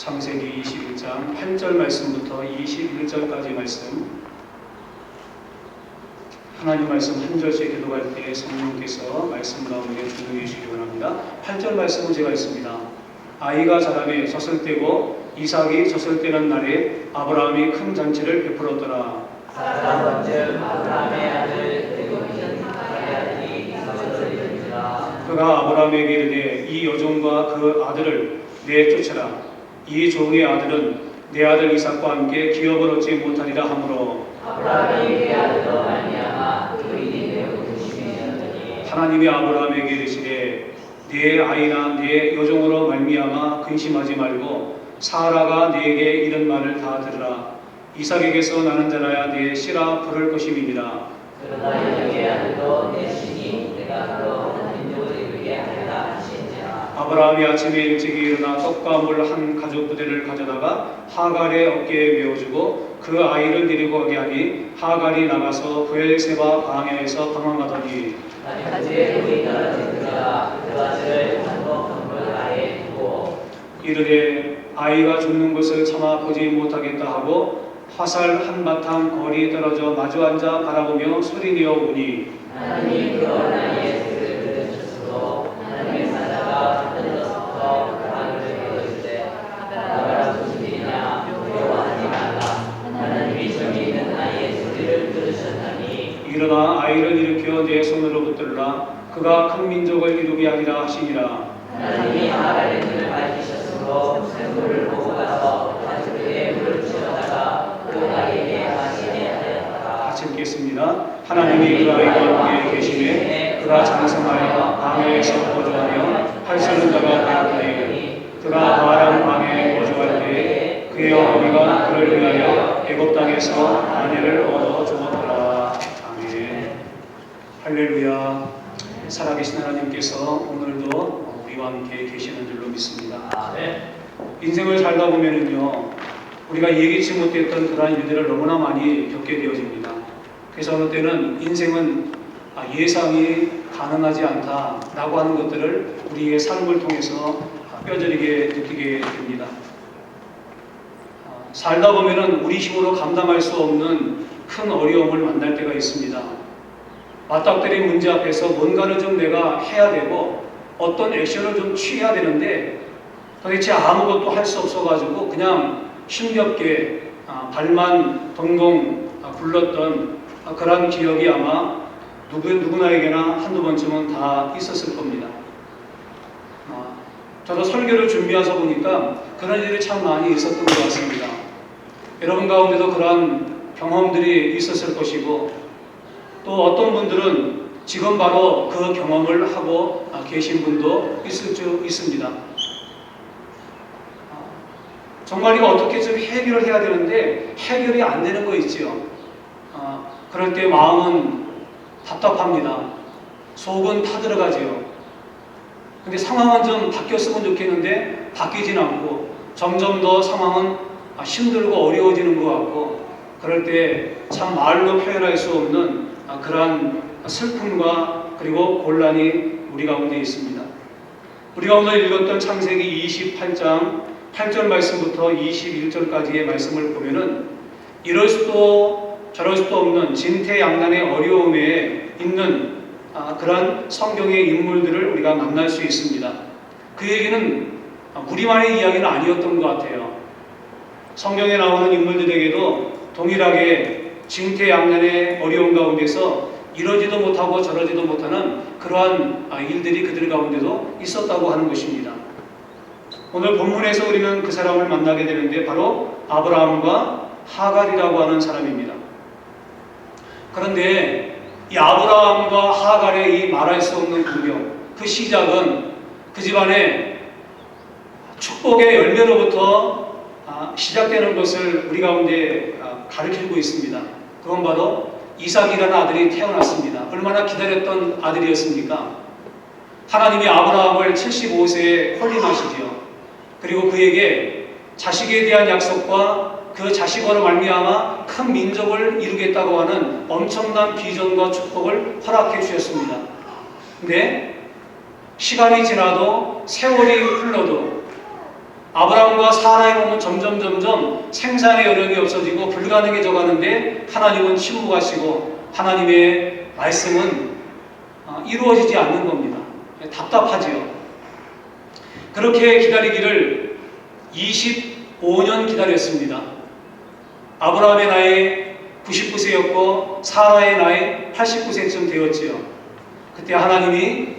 창세기 21장 8절 말씀부터 21절까지 말씀, 하나님 말씀 한 절씩 기도할 때 성령께서 말씀 가운데 주동해 주시기 바랍니다. 8절 말씀은 제가 있습니다. 아이가 자라매 젖을 떼고 이삭이 젖을 떼는 날에 아브라함이 큰 잔치를 베풀었더라. 사라 즉 아브라함의 아들 애굽인 사라의 아들이 이삭을 이르니라. 그가 아브라함에게 이르되 이 여종과 그 아들을 내쫓으라. 이 종의 아들은 내 아들 이삭과 함께 기업을 얻지 못하리라 하므로 아브라함이 그 아들로 말미암아 의인이 되어 근심하였더니 하나님이 아브라함에게 이르시되 내 아이나 내 여종으로 말미암아 근심하지 말고 사라가 네게 이런 말을 다 들으라. 이삭에게서 나는 자라야 네 씨라 부를 것임이니라. 그러나 여종의 아들도 내 신이 내가 그로 한 민족을 이루게 하리라 하시니라. 아브라함이 아침에 일찍이 일어나 떡과 물 한 가죽 부대를 가져다가 하갈의 어깨에 메어주고 그 아이를 데리고 가게 하니 하갈이 나가서 브엘세바 광야에서 방황하더니 낮에 불이 떨어지더라. 그 아들을 한복 건물 아래에 두고 이르되 아이가 죽는 것을 참아 보지 못하겠다 하고 화살 한바탕 거리 떨어져 마주 앉아 바라보며 소리내어 우니 하나님이 그 어린아이의 소리를 들으셨으므로 하나님의 사자가 하늘로부터 바람을 불어주되 아브라함아 무슨 일이냐 두려워하지 말라. 하나님이 저기 있는 아이의 소리를 들으셨나니 일어나 아이를 일으켜 내 손으로 붙들라. 그가 큰 민족을 이루게 하리라 하시니라. 하나님이 하갈의 눈을 밝히셨으므로 샘물을 보고 가서 가죽에 물을 채워다가 그 아이에게 마시게 하였더라. 같이 읽겠습니다. 하나님이 그 아이와 함께 계시매 그가 장성하여 광야에서 거주하며 팔7는 자가 되었더니 그가 바람 광야에 거주할 때에 그의 어머니가 그를 위하여 애굽 땅에서 아내를 얻어 주었더라. 아멘. 할렐루야. 살아계신 하나님께서 오늘도 우리와 함께 계시는 줄로 믿습니다. 아멘. 인생을 살다 보면은요, 우리가 예기치 못했던 그러한 일들을 너무나 많이 겪게 되어집니다. 그래서 어느 때는 인생은 예상이 가능하지 않다라고 하는 것들을 우리의 삶을 통해서 뼈저리게 느끼게 됩니다. 살다 보면은 우리 힘으로 감당할 수 없는 큰 어려움을 만날 때가 있습니다. 맞닥뜨린 문제 앞에서 뭔가를 좀 내가 해야 되고 어떤 액션을 좀 취해야 되는데 도대체 아무것도 할 수 없어가지고 그냥 힘겹게 발만 동동 굴렀던 그런 기억이 아마 누구나에게나 한두 번쯤은 다 있었을 겁니다. 저도 설교를 준비해서 보니까 그런 일이 참 많이 있었던 것 같습니다. 여러분 가운데도 그러한 경험들이 있었을 것이고 또 어떤 분들은 지금 바로 그 경험을 하고 계신 분도 있을 수 있습니다. 정말 이거 어떻게 좀 해결을 해야 되는데 해결이 안 되는 거 있지요. 그럴 때 마음은 답답합니다. 속은 타들어가지요. 근데 상황은 좀 바뀌었으면 좋겠는데 바뀌진 않고 점점 더 상황은 힘들고 어려워지는 것 같고 그럴 때 참 말로 표현할 수 없는 그러한 슬픔과 그리고 곤란이 우리 가운데 있습니다. 우리가 오늘 읽었던 창세기 28장 8절 말씀부터 21절까지의 말씀을 보면은 이럴 수도 저럴 수도 없는 진퇴양난의 어려움에 있는 그러한 성경의 인물들을 우리가 만날 수 있습니다. 그 얘기는 우리만의 이야기는 아니었던 것 같아요. 성경에 나오는 인물들에게도 동일하게 진퇴양난의 어려움 가운데서 이러지도 못하고 저러지도 못하는 그러한 일들이 그들 가운데도 있었다고 하는 것입니다. 오늘 본문에서 우리는 그 사람을 만나게 되는데 바로 아브라함과 하갈이라고 하는 사람입니다. 그런데 이 아브라함과 하갈의 이 말할 수 없는 운명, 그 시작은 그 집안의 축복의 열매로부터 시작되는 것을 우리 가운데 가르치고 있습니다. 그건 바로 이삭이라는 아들이 태어났습니다. 얼마나 기다렸던 아들이었습니까? 하나님이 아브라함을 75세에 홀림하시지요. 그리고 그에게 자식에 대한 약속과 그 자식으로 말미암아 큰 민족을 이루겠다고 하는 엄청난 비전과 축복을 허락해 주셨습니다. 근데 시간이 지나도 세월이 흘러도 아브라함과 사라의 몸은 점점 생산의 여력이 없어지고 불가능해져 가는데 하나님은 침묵하시고 하나님의 말씀은 이루어지지 않는 겁니다. 답답하지요. 그렇게 기다리기를 25년 기다렸습니다. 아브라함의 나이 99세였고 사라의 나이 89세쯤 되었지요. 그때 하나님이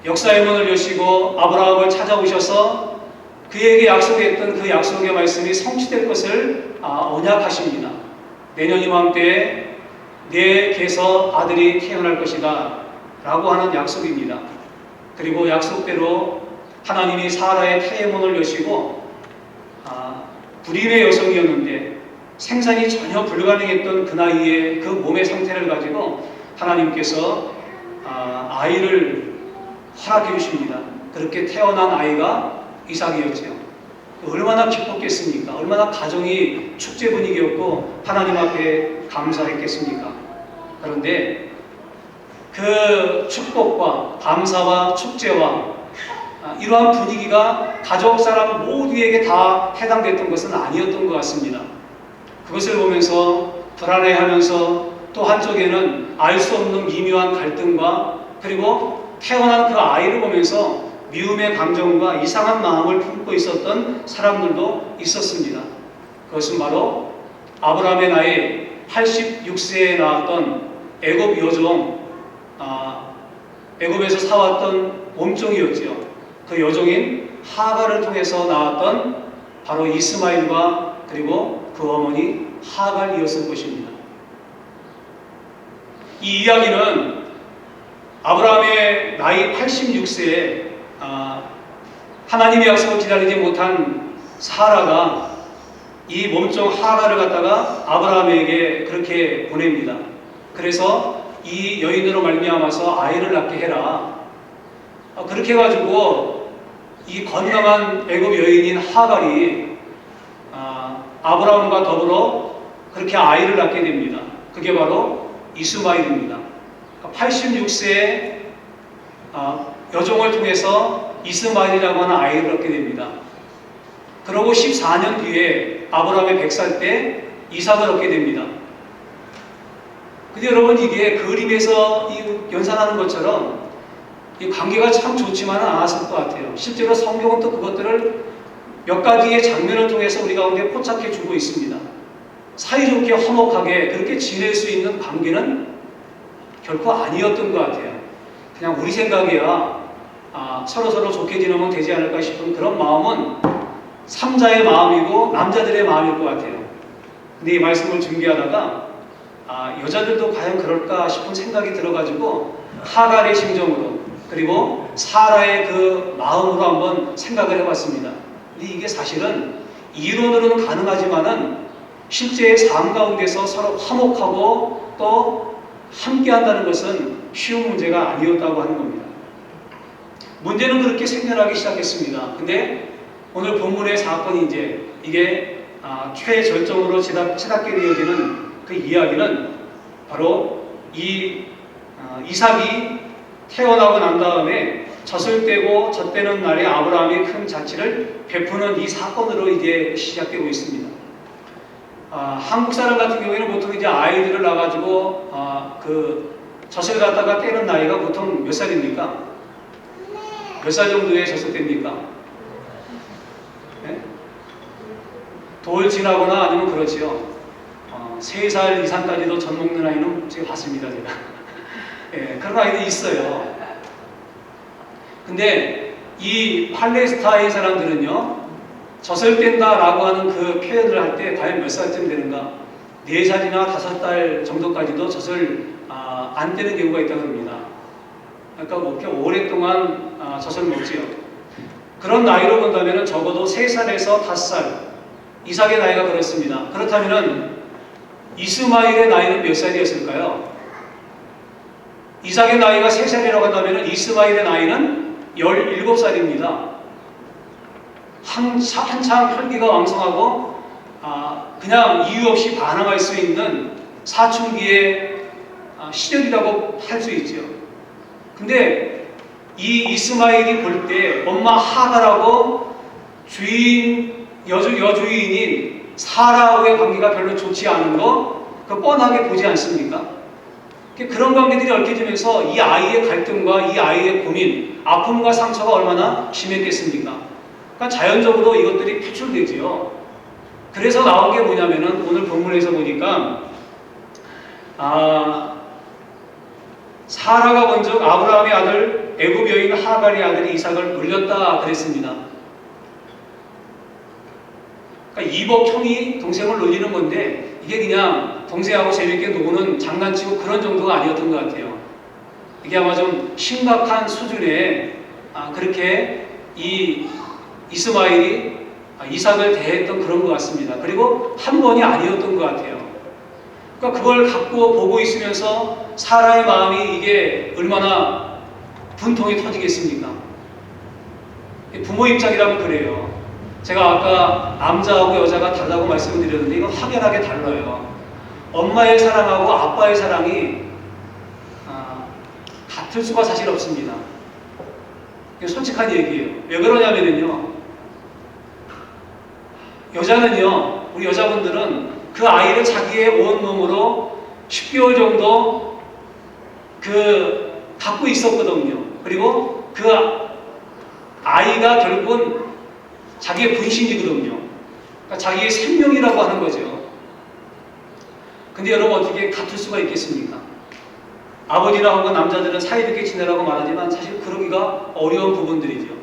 역사의 문을 여시고 아브라함을 찾아오셔서 그에게 약속했던 그 약속의 말씀이 성취될 것을 언약하십니다. 내년 이맘때에 내게서 아들이 태어날 것이다 라고 하는 약속입니다. 그리고 약속대로 하나님이 사라의 태의 문을 여시고 불임의 여성이었는데 생산이 전혀 불가능했던 그 나이에 그 몸의 상태를 가지고 하나님께서 아이를 허락해 주십니다. 그렇게 태어난 아이가 이삭이었죠. 얼마나 기뻤겠습니까? 얼마나 가정이 축제 분위기였고 하나님 앞에 감사했겠습니까? 그런데 그 축복과 감사와 축제와 이러한 분위기가 가족 사람 모두에게 다 해당됐던 것은 아니었던 것 같습니다. 그것을 보면서 불안해하면서 또 한쪽에는 알 수 없는 미묘한 갈등과 그리고 태어난 그 아이를 보면서 미움의 감정과 이상한 마음을 품고 있었던 사람들도 있었습니다. 그것은 바로 아브라함의 나이 86세에 낳았던 애굽 여종, 애굽에서 사왔던 몸종이었지요. 그 여종인 하갈을 통해서 나왔던 바로 이스마엘과 그리고 그 어머니 하갈이었을 것입니다. 이 이야기는 아브라함의 나이 86세에 하나님의 약속을 기다리지 못한 사라가 이 몸종 하갈을 갖다가 아브라함에게 그렇게 보냅니다. 그래서 이 여인으로 말미암아서 아이를 낳게 해라. 그렇게 해가지고 이 건강한 애굽 여인인 하갈이 아브라함과 더불어 그렇게 아이를 낳게 됩니다. 그게 바로 이스마엘입니다. 86세에 여종을 통해서 이스마엘이라고 하는 아이를 얻게 됩니다. 그러고 14년 뒤에 아브라함의 100살 때 이삭을 얻게 됩니다. 근데 여러분 이게 그림에서 연상하는 것처럼 이 관계가 참 좋지만은 않았을 것 같아요. 실제로 성경은 또 그것들을 몇 가지의 장면을 통해서 우리 가운데 포착해 주고 있습니다. 사이좋게 화목하게 그렇게 지낼 수 있는 관계는 결코 아니었던 것 같아요. 그냥 우리 생각이야 서로 좋게 지내면 되지 않을까 싶은 그런 마음은 삼자의 마음이고 남자들의 마음일 것 같아요. 근데 이 말씀을 준비하다가 여자들도 과연 그럴까 싶은 생각이 들어가지고 하갈의 심정으로 그리고 사라의 그 마음으로 한번 생각을 해봤습니다. 근데 이게 사실은 이론으로는 가능하지만은 실제의 삶 가운데서 서로 화목하고 또 함께 한다는 것은 쉬운 문제가 아니었다고 하는 겁니다. 문제는 그렇게 생겨나기 시작했습니다. 근데 오늘 본문의 사건이 이게 최절정으로 치닫게 되어지는 그 이야기는 바로 이삭이 태어나고 난 다음에 젖을 떼고 젖대는 날에 아브라함이 큰 자치를 베푸는 이 사건으로 이제 시작되고 있습니다. 한국 사람 같은 경우에는 보통 이제 아이들을 낳아가지고 그 젖을 갖다가 떼는 나이가 보통 몇 살입니까? 몇 살 정도에 젖을 뗍니까? 네? 돌 지나거나 아니면 그렇지요. 3살 이상까지도 젖 먹는 아이는 제가 봤습니다, 제가. 예, 그런 아이들이 있어요. 근데 이 팔레스타인 사람들은요, 젖을 뗀다라고 하는 그 표현을 할 때 과연 몇 살쯤 되는가? 4살이나 5살 정도까지도 젖을 안 떼는 경우가 있다고 합니다. 그러니까 뭐 이렇게 오랫동안 젖을 먹지요. 그런 나이로 본다면 적어도 3살에서 5살, 이삭의 나이가 그렇습니다. 그렇다면 이스마엘의 나이는 몇 살이었을까요? 이삭의 나이가 3살이라고 한다면 이스마엘의 나이는 17살입니다. 한창 혈기가 왕성하고 그냥 이유 없이 반항할 수 있는 사춘기의 시절이라고 할 수 있죠. 근데 이 이스마엘이 볼 때 엄마 하갈하고 여주인인 사라하고의 관계가 별로 좋지 않은 거 그 뻔하게 보지 않습니까? 그런 관계들이 얽혀지면서 이 아이의 갈등과 이 아이의 고민, 아픔과 상처가 얼마나 심했겠습니까? 그러니까 자연적으로 이것들이 표출되지요. 그래서 나온 게 뭐냐면은 오늘 본문에서 보니까 사라가 먼저 아브라함의 아들 애굽 여인 하갈의 아들 이삭을 놀렸다 그랬습니다. 그러니까 이복 형이 동생을 놀리는 건데 이게 그냥 동생하고 재밌게 노는 장난치고 그런 정도가 아니었던 것 같아요. 이게 아마 좀 심각한 수준의 그렇게 이 이스마엘이 이삭을 대했던 그런 것 같습니다. 그리고 한 번이 아니었던 것 같아요. 그러니까 그걸 갖고 보고 있으면서 사라의 마음이 이게 얼마나 분통이 터지겠습니까? 부모 입장이라면 그래요. 제가 아까 남자하고 여자가 달라고 말씀을 드렸는데 이거 확연하게 달라요. 엄마의 사랑하고 아빠의 사랑이 같을 수가 사실 없습니다. 이게 솔직한 얘기예요. 왜 그러냐면요. 여자는요, 우리 여자분들은 그 아이를 자기의 온몸으로 10개월 정도 갖고 있었거든요. 그리고 그 아이가 결국은 자기의 분신이거든요. 그러니까 자기의 생명이라고 하는 거죠. 근데 여러분 어떻게 같을 수가 있겠습니까? 아버지나 혹은 남자들은 사이좋게 지내라고 말하지만 사실 그러기가 어려운 부분들이죠.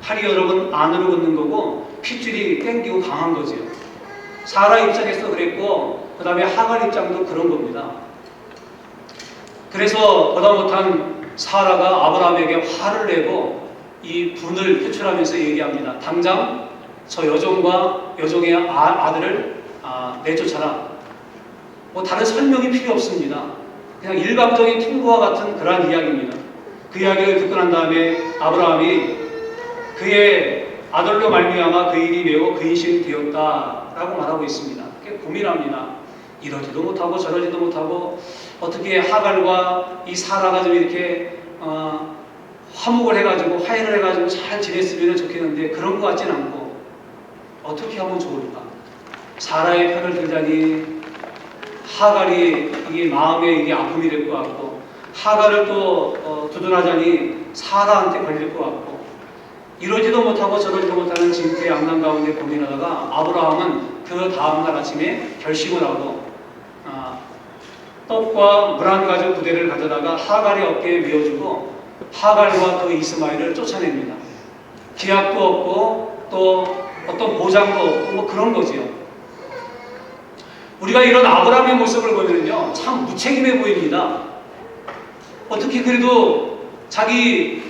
팔이 여러분 안으로 걷는 거고 핏줄이 땡기고 강한 거죠. 사라 입장에서 그랬고 그 다음에 하갈 입장도 그런 겁니다. 그래서 보다 못한 사라가 아브라함에게 화를 내고 이 분을 표출하면서 얘기합니다. 당장 저 여종과 여종의 아들을 내쫓아라. 뭐 다른 설명이 필요 없습니다. 그냥 일방적인 통보와 같은 그러한 이야기입니다. 그 이야기를 듣고 난 다음에 아브라함이 그의 아들로 말미암아 그 일이 매우 근심이 되었다라고 말하고 있습니다. 고민합니다. 이러지도 못하고 저러지도 못하고 어떻게 하갈과 이 사라가 좀 이렇게 화목을 해가지고 화해를 해가지고 잘 지냈으면 좋겠는데 그런 것 같진 않고 어떻게 하면 좋을까? 사라의 편을 들자니 하갈이 이게 마음에 이게 아픔이 될 것 같고 하갈을 또 두둔하자니 사라한테 걸릴 것 같고 이러지도 못하고 저러지도 못하는 진퇴양난 가운데 고민하다가 아브라함은 그 다음날 아침에 결심을 하고 떡과 물 한 가죽 부대를 가져다가 하갈의 어깨에 메어주고 하갈과 그 이스마엘을 쫓아냅니다. 기약도 없고 또 어떤 보장도 없고 뭐 그런 거지요. 우리가 이런 아브라함의 모습을 보면요 참 무책임해 보입니다. 어떻게 그래도 자기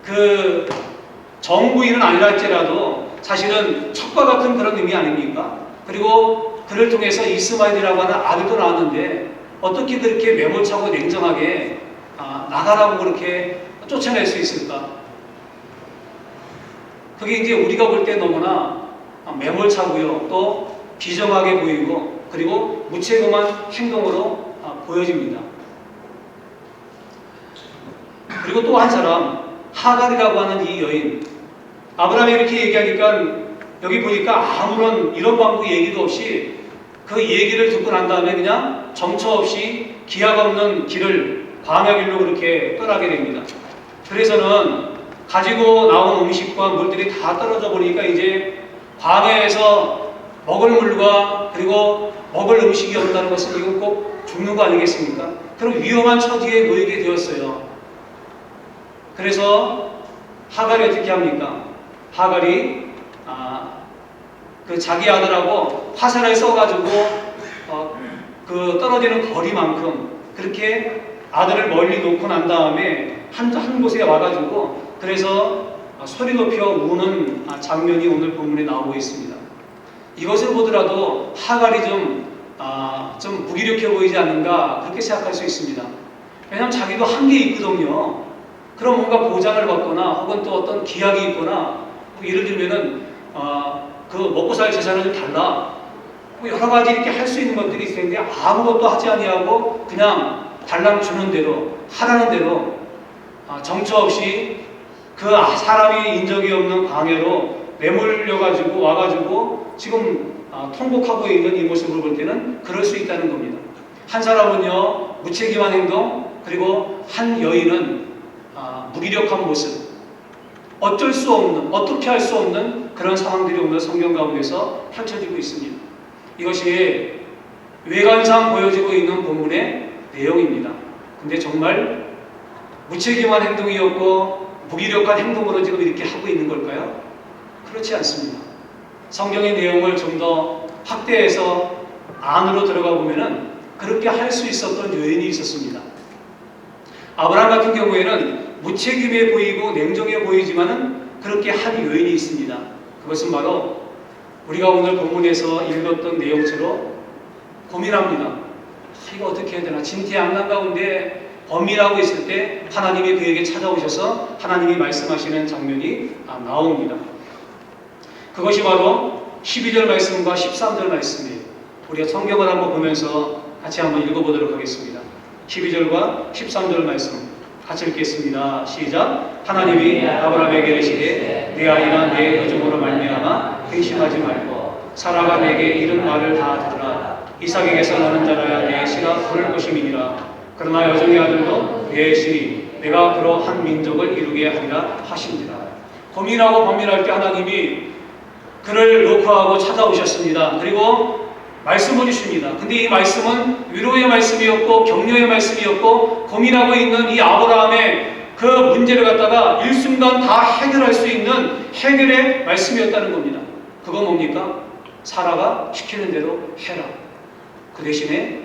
그 정부인은 아니라 할지라도 사실은 척과 같은 그런 의미 아닙니까? 그리고 그를 통해서 이스마엘이라고 하는 아들도 나왔는데 어떻게 그렇게 매몰차고 냉정하게 나가라고 그렇게 쫓아낼 수 있을까? 그게 이제 우리가 볼 때 너무나 매몰차고요. 또 비정하게 보이고 그리고 무책임한 행동으로 보여집니다. 그리고 또 한 사람 하갈이라고 하는 이 여인 아브라함이 이렇게 얘기하니까 여기 보니까 아무런 이런 방구 얘기도 없이 그 얘기를 듣고 난 다음에 그냥 정처 없이 기약 없는 길을 광야 길로 그렇게 떠나게 됩니다. 그래서는 가지고 나온 음식과 물들이 다 떨어져 버리니까 이제 광야에서 먹을 물과 그리고 먹을 음식이 없다는 것은 이건 꼭 죽는 거 아니겠습니까? 그럼 위험한 처지에 놓이게 되었어요. 그래서 하갈이 어떻게 합니까? 하갈이 그 자기 아들하고 화살을 써가지고 그 떨어지는 거리만큼 그렇게 아들을 멀리 놓고 난 다음에 한 곳에 와가지고 그래서 소리 높여 우는 장면이 오늘 본문에 나오고 있습니다. 이것을 보더라도 하갈이 좀 무기력해 보이지 않는가 그렇게 생각할 수 있습니다. 왜냐하면 자기도 한계 있거든요. 그럼 뭔가 보장을 받거나 혹은 또 어떤 기약이 있거나 예를 들면은 그 먹고 살 재산은 좀 달라 뭐 여러 가지 이렇게 할 수 있는 것들이 있을 텐데 아무것도 하지 아니하고 그냥 달랑 주는 대로 하라는 대로 정처 없이 그 사람이 인적이 없는 광야로 내몰려가지고 와가지고 지금 통곡하고 있는 이 모습을 볼 때는 그럴 수 있다는 겁니다. 한 사람은요 무책임한 행동, 그리고 한 여인은 무기력한 모습, 어쩔 수 없는, 어떻게 할 수 없는 그런 상황들이 오늘 성경 가운데서 펼쳐지고 있습니다. 이것이 외관상 보여지고 있는 본문의 내용입니다. 근데 정말 무책임한 행동이었고 무기력한 행동으로 지금 이렇게 하고 있는 걸까요? 그렇지 않습니다. 성경의 내용을 좀 더 확대해서 안으로 들어가 보면은 그렇게 할 수 있었던 요인이 있었습니다. 아브라함 같은 경우에는 무책임해 보이고 냉정해 보이지만은 그렇게 한 요인이 있습니다. 그것은 바로 우리가 오늘 본문에서 읽었던 내용처럼 고민합니다. 이거 어떻게 해야 되나? 진퇴양난 가운데 범민하고 있을 때 하나님이 그에게 찾아오셔서 하나님이 말씀하시는 장면이 나옵니다. 그것이 바로 12절 말씀과 13절 말씀이에요. 우리가 성경을 한번 보면서 같이 한번 읽어보도록 하겠습니다. 12절과 13절 말씀 같이 읽겠습니다. 시작. 하나님이 아브라함에게 이르시되 내 아이나 내 의중으로 말미암아 근심하지 말고 사라가 내게 이른 말을 다 들으라. 이삭에게서 나는 자라야 내 씨가 부를 것임이니라. 그러나 여종의 아들도 내 씨니 내가 그로 한 민족을 이루게 하리라 하신지라. 고민하고 범민할 때 하나님이 그를 놓고하고 찾아오셨습니다. 그리고 말씀을 주십니다. 근데 이 말씀은 위로의 말씀이었고 격려의 말씀이었고 고민하고 있는 이 아브라함의 그 문제를 갖다가 일순간 다 해결할 수 있는 해결의 말씀이었다는 겁니다. 그거 뭡니까? 사라가 시키는 대로 해라. 그 대신에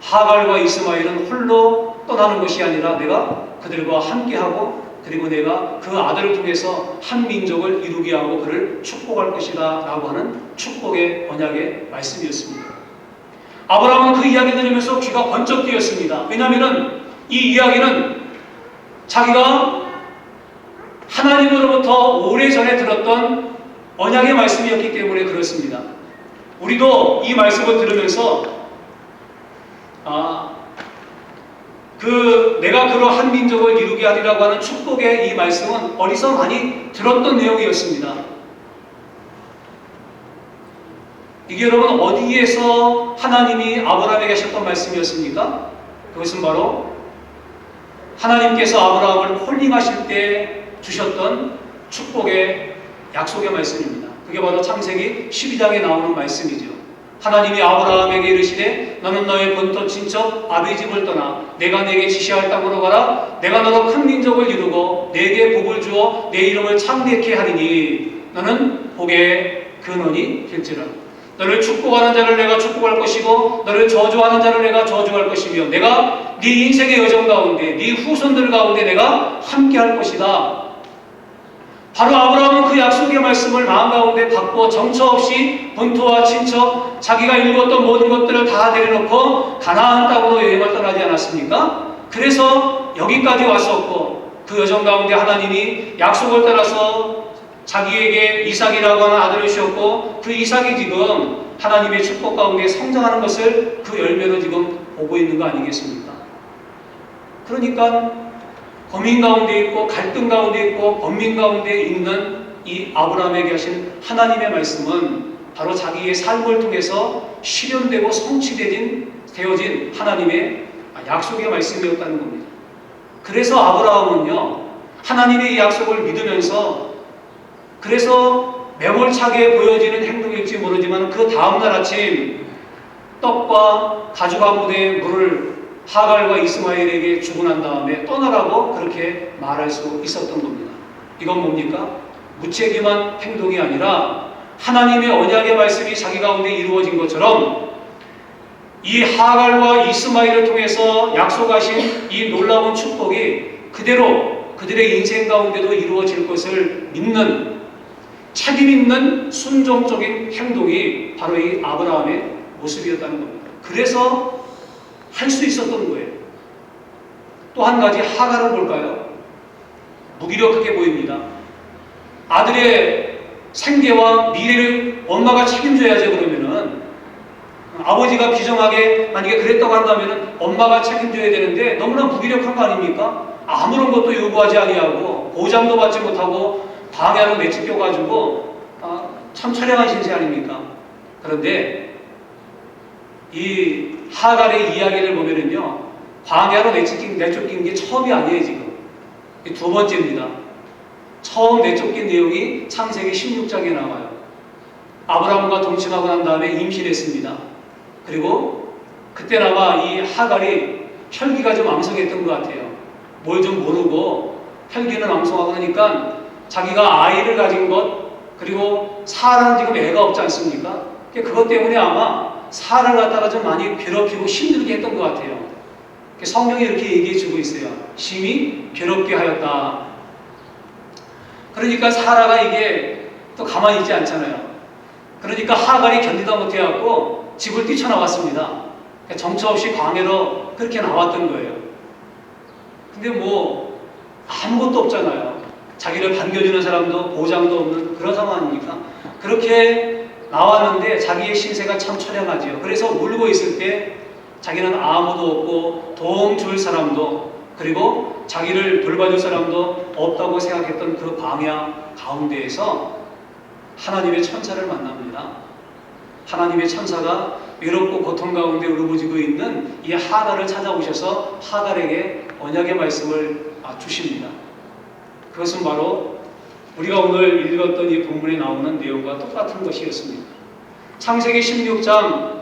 하갈과 이스마엘은 홀로 떠나는 것이 아니라 내가 그들과 함께하고 그리고 내가 그 아들을 통해서 한 민족을 이루게 하고 그를 축복할 것이다 라고 하는 축복의 언약의 말씀이었습니다. 아브라함은 그 이야기 들으면서 귀가 번쩍 뜨였습니다. 왜냐하면 이 이야기는 자기가 하나님으로부터 오래전에 들었던 언약의 말씀이었기 때문에 그렇습니다. 우리도 이 말씀을 들으면서 내가 그로 한 민족을 이루게 하리라고 하는 축복의 이 말씀은 어디서 많이 들었던 내용이었습니다. 이게 여러분 어디에서 하나님이 아브라함에게 하셨던 말씀이었습니까? 그것은 바로 하나님께서 아브라함을 콜링하실 때 주셨던 축복의 약속의 말씀입니다. 그게 바로 창세기 12장에 나오는 말씀이죠. 하나님이 아브라함에게 이르시되 너는 너의 본토 친척 아비 집을 떠나 내가 네게 지시할 땅으로 가라. 내가 너로 큰 민족을 이루고 네게 복을 주어 내 이름을 창대케 하리니 너는 복의 근원이 될지라. 너를 축복하는 자를 내가 축복할 것이고 너를 저주하는 자를 내가 저주할 것이며 내가 네 인생의 여정 가운데 네 후손들 가운데 내가 함께할 것이다. 바로 아브라함은 그 약속의 말씀을 마음 가운데 받고 정처 없이 본토와 친척 자기가 읽었던 모든 것들을 다 내려놓고 가나안 땅으로 여행을 떠나지 않았습니까? 그래서 여기까지 왔었고 그 여정 가운데 하나님이 약속을 따라서 자기에게 이삭이라고 하는 아들을 주셨고 그 이삭이 지금 하나님의 축복 가운데 성장하는 것을 그 열매로 지금 보고 있는 거 아니겠습니까? 그러니까 고민 가운데 있고 갈등 가운데 있고 번민 가운데 있는 이 아브라함에게 하신 하나님의 말씀은 바로 자기의 삶을 통해서 실현되고 성취되어진 하나님의 약속의 말씀이었다는 겁니다. 그래서 아브라함은요 하나님의 이 약속을 믿으면서 그래서 매몰차게 보여지는 행동일지 모르지만 그 다음날 아침 떡과 가죽 한 무대의 물을 하갈과 이스마엘에게 주고 난 다음에 떠나라고 그렇게 말할 수 있었던 겁니다. 이건 뭡니까? 무책임한 행동이 아니라 하나님의 언약의 말씀이 자기 가운데 이루어진 것처럼 이 하갈과 이스마엘을 통해서 약속하신 이 놀라운 축복이 그대로 그들의 인생 가운데도 이루어질 것을 믿는 책임 있는 순종적인 행동이 바로 이 아브라함의 모습이었다는 겁니다. 그래서 할 수 있었던 거예요. 또 한 가지 하갈을 볼까요? 무기력하게 보입니다. 아들의 생계와 미래를 엄마가 책임져야죠. 그러면은 아버지가 비정하게 만약에 그랬다고 한다면은 엄마가 책임져야 되는데 너무나 무기력한 거 아닙니까? 아무런 것도 요구하지 아니하고 보장도 받지 못하고 광야로 내쫓겨가지고 참 처량한 신세 아닙니까? 그런데 이 하갈의 이야기를 보면은요, 광야로 내쫓긴 게 처음이 아니에요. 지금 두 번째입니다. 처음 내쫓긴 내용이 창세기 16장에 나와요. 아브라함과 동침하고 난 다음에 임신했습니다. 그리고 그때나마 이 하갈이 혈기가 좀 왕성했던 것 같아요. 뭘 좀 모르고 혈기는 왕성하고 하니까 자기가 아이를 가진 것, 그리고 사라는 지금 애가 없지 않습니까? 그것 때문에 아마 사라를 갖다가 좀 많이 괴롭히고 힘들게 했던 것 같아요. 성경이 이렇게 얘기해 주고 있어요. 심히 괴롭게 하였다. 그러니까 사라가 이게 또 가만히 있지 않잖아요. 그러니까 하갈이 견디다 못해갖고 집을 뛰쳐나왔습니다. 정처 없이 광야로 그렇게 나왔던 거예요. 근데 뭐 아무것도 없잖아요. 자기를 반겨주는 사람도 보장도 없는 그런 상황 아닙니까? 그렇게 나왔는데 자기의 신세가 참 처량하지요. 그래서 울고 있을 때 자기는 아무도 없고 도움 줄 사람도, 그리고 자기를 돌봐줄 사람도 없다고 생각했던 그 광야 가운데에서 하나님의 천사를 만납니다. 하나님의 천사가 외롭고 고통 가운데 울부짖고 있는 이 하갈을 찾아오셔서 하갈에게 언약의 말씀을 주십니다. 그것은 바로 우리가 오늘 읽었던 이 본문에 나오는 내용과 똑같은 것이었습니다. 창세기 16장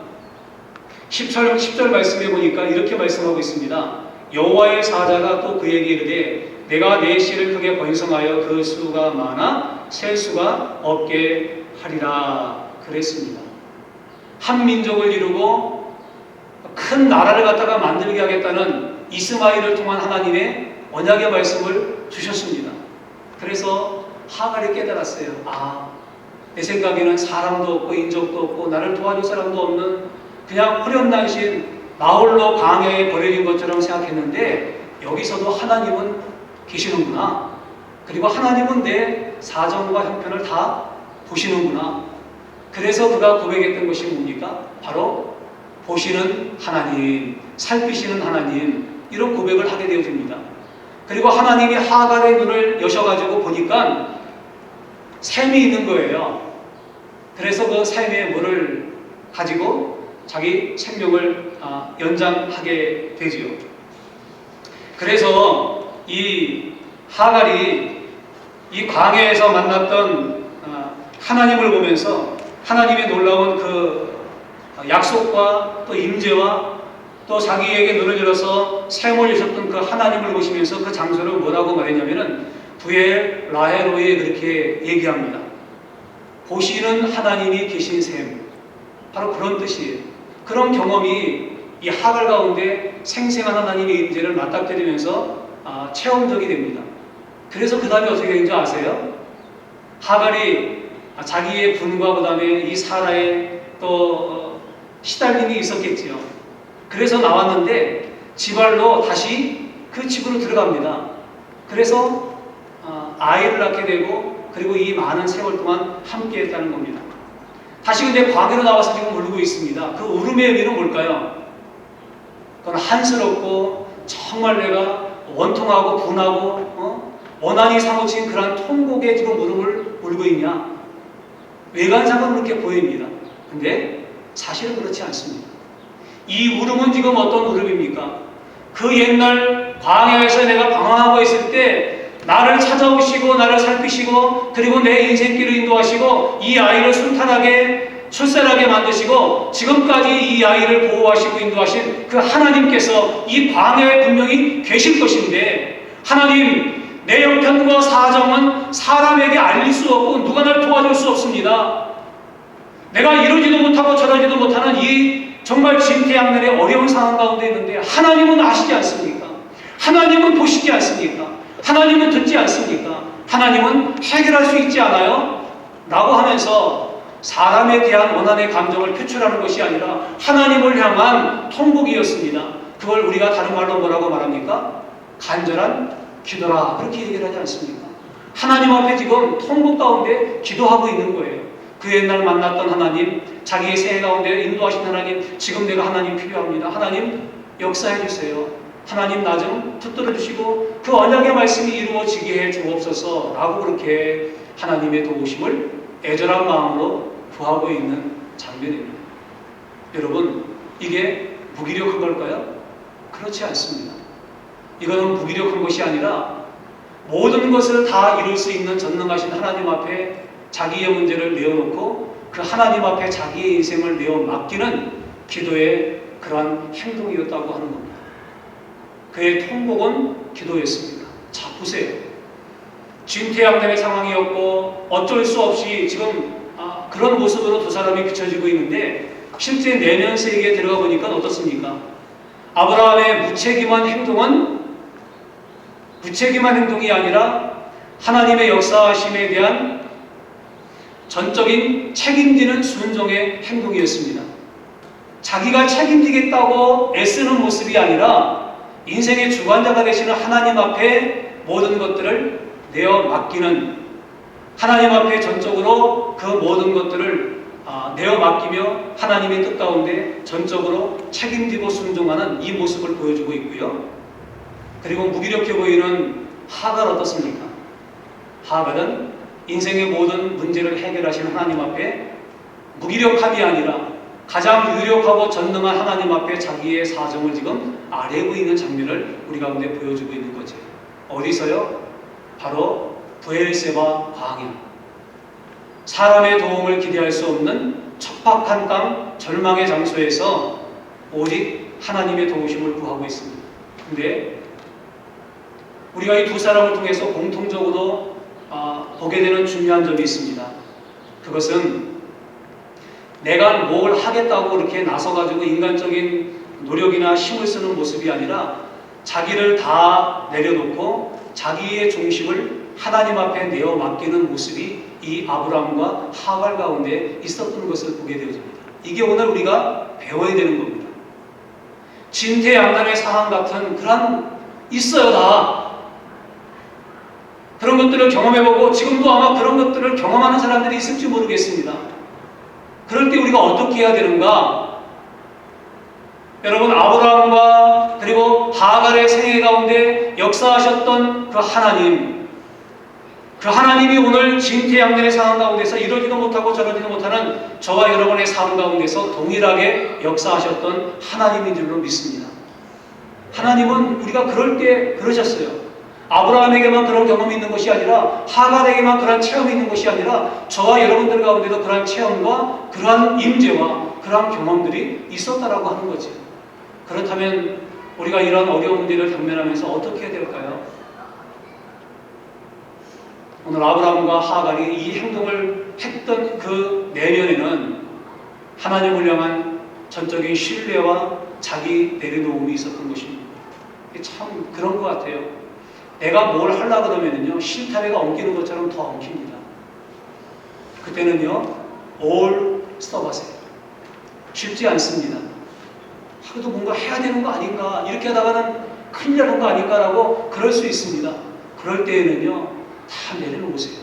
10절 말씀에 보니까 이렇게 말씀하고 있습니다. 여호와의 사자가 또 그에게 이르되 내가 내 씨를 크게 번성하여 그 수가 많아 셀 수가 없게 하리라 그랬습니다. 한 민족을 이루고 큰 나라를 갖다가 만들게 하겠다는 이스마엘을 통한 하나님의 언약의 말씀을 주셨습니다. 그래서 하갈이 깨달았어요. 내 생각에는 사람도 없고 인적도 없고 나를 도와줄 사람도 없는 그냥 호련단신 나홀로 광야에 버려진 것처럼 생각했는데 여기서도 하나님은 계시는구나. 그리고 하나님은 내 사정과 형편을 다 보시는구나. 그래서 그가 고백했던 것이 뭡니까? 바로 보시는 하나님, 살피시는 하나님, 이런 고백을 하게 되어집니다. 그리고 하나님이 하갈의 눈을 여셔가지고 보니까 샘이 있는 거예요. 그래서 그 샘의 물을 가지고 자기 생명을 연장하게 되지요. 그래서 이 하갈이 이 광야에서 만났던 하나님을 보면서 하나님의 놀라운 그 약속과 또 임재와 또 자기에게 눈을 열어서 샘을 여셨던 그 하나님을 보시면서 그 장소를 뭐라고 말했냐면은 부엘 라헤로에 그렇게 얘기합니다. 보시는 하나님이 계신 샘, 바로 그런 뜻이에요. 그런 경험이 이 하갈 가운데 생생한 하나님의 임재를 맞닥뜨리면서 체험적이 됩니다. 그래서 그 다음에 어떻게 되는지 아세요? 하갈이 자기의 분과 그 다음에 이 사라의 또 시달림이 있었겠지요. 그래서 나왔는데 지발로 다시 그 집으로 들어갑니다. 그래서 아이를 낳게 되고 그리고 이 많은 세월 동안 함께 했다는 겁니다. 다시 근데 광야로 나와서 지금 울고 있습니다. 그 울음의 의미는 뭘까요? 그건 한스럽고 정말 내가 원통하고 분하고 원한이 사무친 그런 통곡의 지금 울음을 울고 있냐? 외관상은 그렇게 보입니다. 근데 사실은 그렇지 않습니다. 이 울음은 지금 어떤 울음입니까? 그 옛날 광야에서 내가 방황하고 있을 때 나를 찾아오시고 나를 살피시고 그리고 내 인생길을 인도하시고 이 아이를 순탄하게 출산하게 만드시고 지금까지 이 아이를 보호하시고 인도하신 그 하나님께서 이 광야에 분명히 계실 것인데, 하나님, 내 형편과 사정은 사람에게 알릴 수 없고 누가 날 도와줄 수 없습니다. 내가 이러지도 못하고 저러지도 못하는 이 정말 진퇴양난의 어려운 상황 가운데 있는데 하나님은 아시지 않습니까? 하나님은 보시지 않습니까? 하나님은 듣지 않습니까? 하나님은 해결할 수 있지 않아요? 라고 하면서 사람에 대한 원한의 감정을 표출하는 것이 아니라 하나님을 향한 통곡이었습니다. 그걸 우리가 다른 말로 뭐라고 말합니까? 간절한 기도라, 그렇게 얘기를 하지 않습니까? 하나님 앞에 지금 통곡 가운데 기도하고 있는 거예요. 그 옛날 만났던 하나님, 자기의 생애 가운데 인도하신 하나님, 지금 내가 하나님 필요합니다. 하나님 역사해 주세요. 하나님 나 좀 붙들어 주시고 그 언약의 말씀이 이루어지게 해 주옵소서 라고 그렇게 하나님의 도우심을 애절한 마음으로 구하고 있는 장면입니다. 여러분, 이게 무기력한 걸까요? 그렇지 않습니다. 이거는 무기력한 것이 아니라 모든 것을 다 이룰 수 있는 전능하신 하나님 앞에 자기의 문제를 내어놓고 그 하나님 앞에 자기의 인생을 내어 맡기는 기도의 그러한 행동이었다고 하는 겁니다. 그의 통곡은 기도였습니다. 자, 보세요. 진퇴양난의 상황이었고 어쩔 수 없이 지금 그런 모습으로 두 사람이 비춰지고 있는데 실제 내면 세계에 들어가 보니까 어떻습니까? 아브라함의 무책임한 행동이 아니라 하나님의 역사하심에 대한 전적인 책임지는 순종의 행동이었습니다. 자기가 책임지겠다고 애쓰는 모습이 아니라 인생의 주관자가 되시는 하나님 앞에 모든 것들을 내어 맡기는, 하나님 앞에 전적으로 그 모든 것들을 내어 맡기며 하나님의 뜻 가운데 전적으로 책임지고 순종하는 이 모습을 보여주고 있고요. 그리고 무기력해 보이는 하갈 어떻습니까? 하갈은 인생의 모든 문제를 해결하시는 하나님 앞에 무기력함이 아니라 가장 유력하고 전능한 하나님 앞에 자기의 사정을 지금 아뢰고 있는 장면을 우리 가운데 보여주고 있는 거죠. 어디서요? 바로 브엘세바 광야. 사람의 도움을 기대할 수 없는 척박한 땅, 절망의 장소에서 오직 하나님의 도우심을 구하고 있습니다. 근데 우리가 이 두 사람을 통해서 공통적으로 보게 되는 중요한 점이 있습니다. 그것은 내가 뭘 하겠다고 이렇게 나서가지고 인간적인 노력이나 힘을 쓰는 모습이 아니라 자기를 다 내려놓고 자기의 중심을 하나님 앞에 내어 맡기는 모습이 이 아브라함과 하갈 가운데 있었던 것을 보게 되어집니다. 이게 오늘 우리가 배워야 되는 겁니다. 진퇴양난의 상황 같은 그런 있어요 다. 그런 것들을 경험해보고 지금도 아마 그런 것들을 경험하는 사람들이 있을지 모르겠습니다. 그럴 때 우리가 어떻게 해야 되는가? 여러분, 아브라함과 그리고 하갈의 생애 가운데 역사하셨던 그 하나님이 오늘 진퇴양난의 상황 가운데서 이러지도 못하고 저러지도 못하는 저와 여러분의 삶 가운데서 동일하게 역사하셨던 하나님인 줄로 믿습니다. 하나님은 우리가 그럴 때 그러셨어요. 아브라함에게만 그런 경험이 있는 것이 아니라 하갈에게만 그런 체험이 있는 것이 아니라 저와 여러분들 가운데도 그러한 체험과 그러한 임재와 그러한 경험들이 있었다라고 하는 거지. 그렇다면 우리가 이러한 어려운 문제를 당면하면서 어떻게 해야 될까요? 오늘 아브라함과 하갈이 이 행동을 했던 그 내면에는 하나님을 향한 전적인 신뢰와 자기 내려놓음이 있었던 것입니다. 참 그런 것 같아요. 내가 뭘 하려고 그러면은요, 실타래가 엉키는 것처럼 더 엉킵니다. 그때는요, all 써가세요. 쉽지 않습니다. 그래도 뭔가 해야 되는 거 아닌가, 이렇게 하다가는 큰일 나는 거 아닌가라고 그럴 수 있습니다. 그럴 때에는요, 다 내려놓으세요.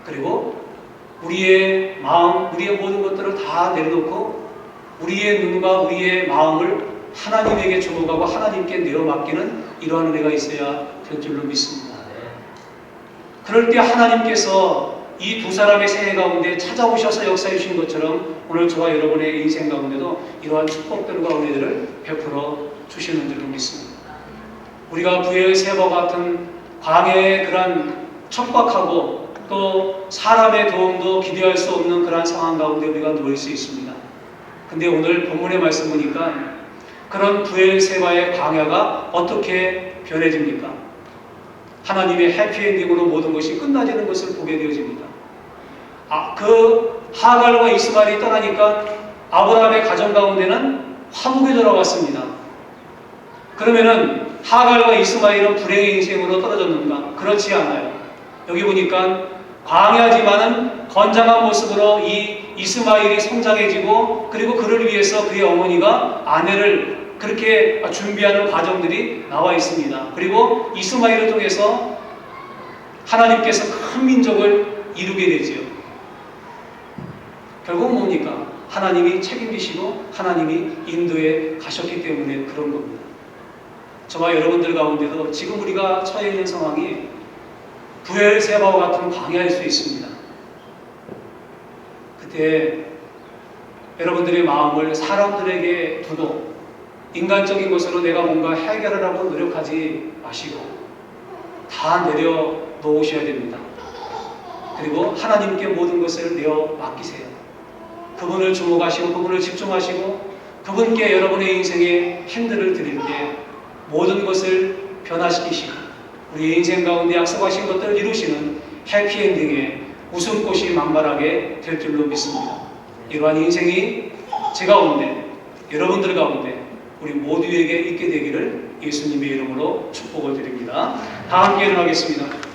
그리고 우리의 마음, 우리의 모든 것들을 다 내려놓고 우리의 눈과 우리의 마음을 하나님에게 주목하고 하나님께 내어 맡기는 이러한 은혜가 있어야 될 줄로 믿습니다. 그럴 때 하나님께서 이 두 사람의 생애 가운데 찾아오셔서 역사해 주신 것처럼 오늘 저와 여러분의 인생 가운데도 이러한 축복들과 은혜들을 베풀어 주시는 줄로 믿습니다. 우리가 브엘세바 같은 광야의 그런 척박하고 또 사람의 도움도 기대할 수 없는 그러한 상황 가운데 우리가 놓일 수 있습니다. 근데 오늘 본문의 말씀 보니까 그런 브엘세바의 광야가 어떻게 변해집니까? 하나님의 해피엔딩으로 모든 것이 끝나지는 것을 보게 되어집니다. 그 하갈과 이스마엘이 떠나니까 아브라함의 가정 가운데는 화목이 돌아왔습니다. 그러면은 하갈과 이스마엘은 불행의 인생으로 떨어졌는가? 그렇지 않아요. 여기 보니까 광야지만은 건장한 모습으로 이 이스마엘이 성장해지고 그리고 그를 위해서 그의 어머니가 아내를 그렇게 준비하는 과정들이 나와 있습니다. 그리고 이스마엘을 통해서 하나님께서 큰 민족을 이루게 되지요. 결국 뭡니까? 하나님이 책임지시고 하나님이 인도에 가셨기 때문에 그런 겁니다. 저와 여러분들 가운데도 지금 우리가 처해 있는 상황이 부엘세바와 같은 광야일 수 있습니다. 그때 여러분들의 마음을 사람들에게 두고 인간적인 것으로 내가 뭔가 해결하려고 노력하지 마시고 다 내려놓으셔야 됩니다. 그리고 하나님께 모든 것을 내어 맡기세요. 그분을 주목하시고 그분을 집중하시고 그분께 여러분의 인생에 핸들을 드릴 때 모든 것을 변화시키시고 우리 인생 가운데 약속하신 것들을 이루시는 해피엔딩의 웃음꽃이 만발하게 될 줄로 믿습니다. 이러한 인생이 제 가운데 여러분들 가운데 우리 모두에게 있게 되기를 예수님의 이름으로 축복을 드립니다. 다 함께 일어나겠습니다.